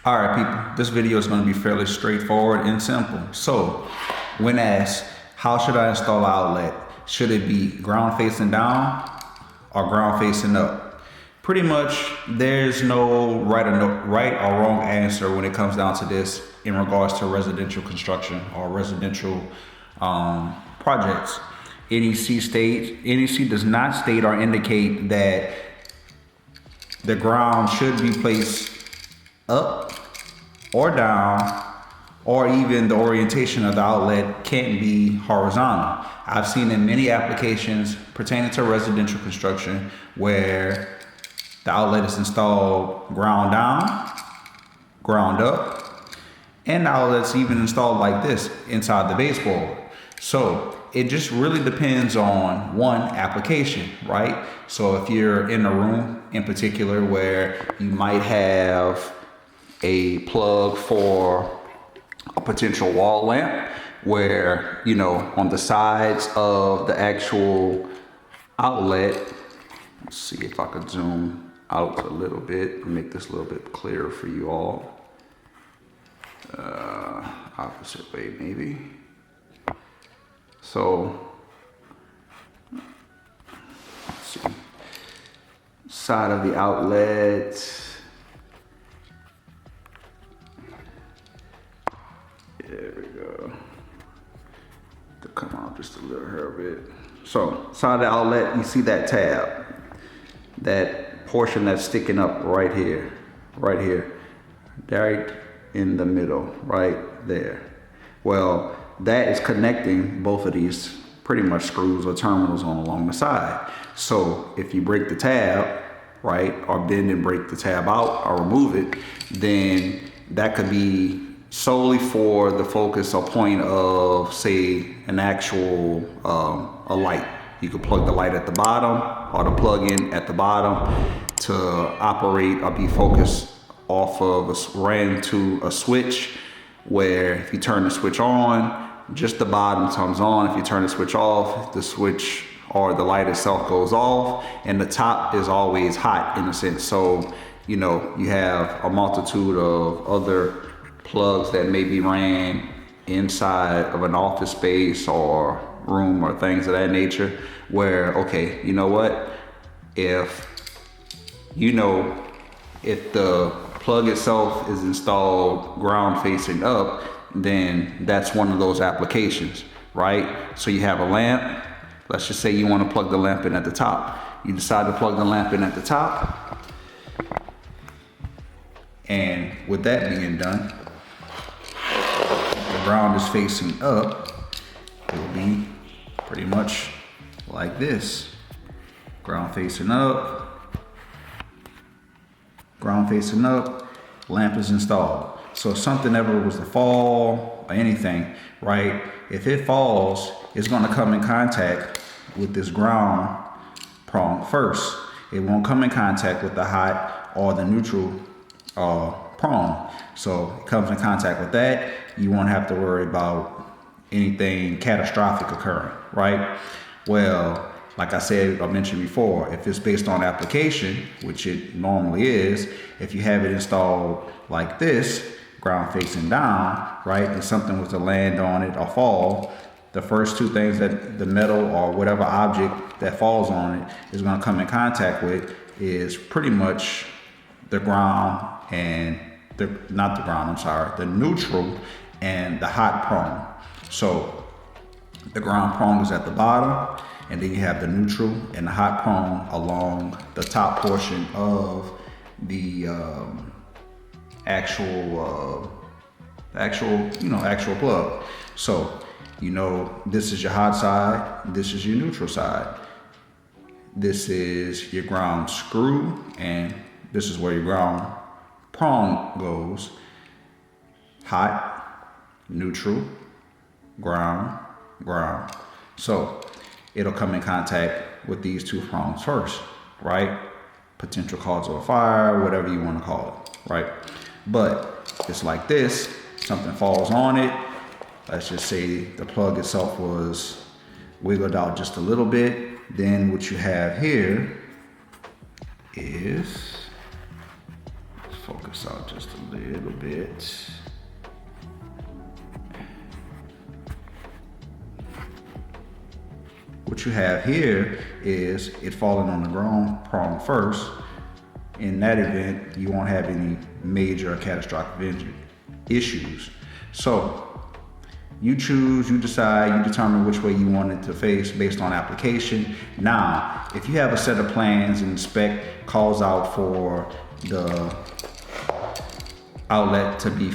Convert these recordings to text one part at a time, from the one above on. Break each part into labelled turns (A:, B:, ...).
A: All right, people, this video is going to be fairly straightforward and simple. So, when asked, how should I install an outlet? Should it be ground facing down or ground facing up? Pretty much, there's no right or wrong answer when it comes down to this in regards to residential construction or residential projects. NEC does not state or indicate that the ground should be placed up or down, or even the orientation of the outlet can't be horizontal. I've seen in many applications pertaining to residential construction where the outlet is installed ground down, ground up, and the outlet's even installed like this inside the baseboard. So it just really depends on one application, right? So if you're in a room in particular where you might have a plug for a potential wall lamp, where, you know, on the sides of the actual outlet, let's see if I could zoom out a little bit and make this a little bit clearer for you all. Opposite way maybe. So, let's see, side of the outlet. There we go. To come out just a little hair bit. So, side of the outlet, you see that tab, that portion that's sticking up right here, right in the middle, right there. Well, that is connecting both of these pretty much screws or terminals on along the side. So if you break the tab, right, or bend and break the tab out or remove it, then that could be solely for the focus or point of, say, an actual a light. You could plug the light at the bottom or the plug-in at the bottom to operate or be focused off of ran to a switch, where if you turn the switch on, just the bottom comes on. If you turn the switch off, the switch or the light itself goes off, and the top is always hot in a sense. So, you know, you have a multitude of other plugs that may be ran inside of an office space or room or things of that nature, where, okay, you know what, if the plug itself is installed ground facing up, then that's one of those applications, right? So you have a lamp. Let's just say you want to plug the lamp in at the top. You decide to plug the lamp in at the top. And with that being done, the ground is facing up. It will be pretty much like this. Ground facing up, ground facing up, lamp is installed. So if something ever was to fall or anything, right, if it falls, it's going to come in contact with this ground prong first. It won't come in contact with the hot or the neutral prong. So it comes in contact with that. You won't have to worry about anything catastrophic occurring, right? Well, like I mentioned before, if it's based on application, which it normally is, if you have it installed like this, ground facing down, right, and something was to land on it or fall, the first two things that the metal or whatever object that falls on it is going to come in contact with is pretty much the ground and the neutral and the hot prong. So the ground prong is at the bottom, and then you have the neutral and the hot prong along the top portion of the actual plug. So, you know, this is your hot side, this is your neutral side. This is your ground screw, and this is where your ground prong goes. Hot, neutral, ground, ground. So it'll come in contact with these two prongs first, right? Potential cause of a fire, whatever you want to call it, right? But it's like this, something falls on it. Let's just say the plug itself was wiggled out just a little bit. Then what you have here is, focus out just a little bit. What you have here is it falling on the ground prong first. In that event, you won't have any major or catastrophic issues. So you choose, you decide, you determine which way you want it to face based on application. Now, if you have a set of plans and spec calls out for the outlet to be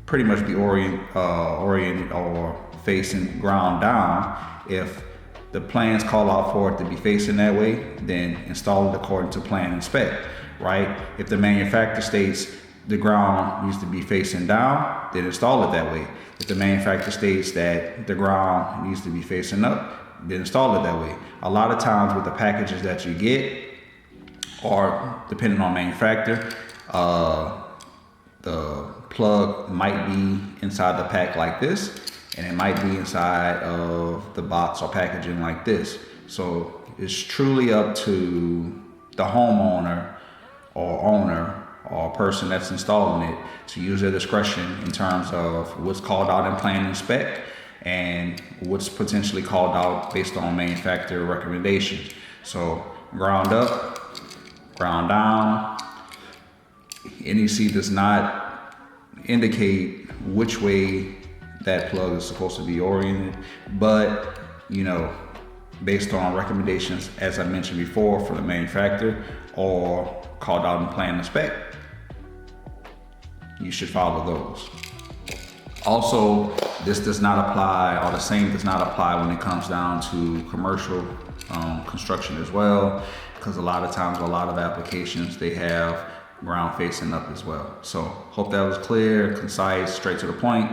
A: pretty much be oriented or facing ground down, if the plans call out for it to be facing that way, then install it according to plan and spec, right? If the manufacturer states the ground needs to be facing down, then install it that way. If the manufacturer states that the ground needs to be facing up, then install it that way. A lot of times with the packages that you get, or depending on manufacturer, the plug might be inside the pack like this, and it might be inside of the box or packaging like this. So it's truly up to the homeowner or owner or person that's installing it to use their discretion in terms of what's called out in plan and spec and what's potentially called out based on manufacturer recommendations. So ground up, ground down. NEC does not indicate which way that plug is supposed to be oriented, but based on recommendations, as I mentioned before, from the manufacturer or called out in plan and spec, you should follow those. Also, this does not apply, or the same does not apply when it comes down to commercial construction as well, because a lot of times, a lot of applications, they have ground facing up as well. So hope that was clear, concise, straight to the point.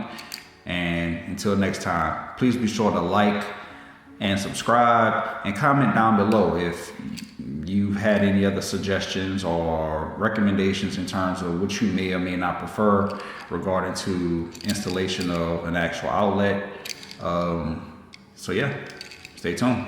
A: And until next time, please be sure to like and subscribe and comment down below if you've had any other suggestions or recommendations in terms of what you may or may not prefer regarding to installation of an actual outlet. So yeah, stay tuned.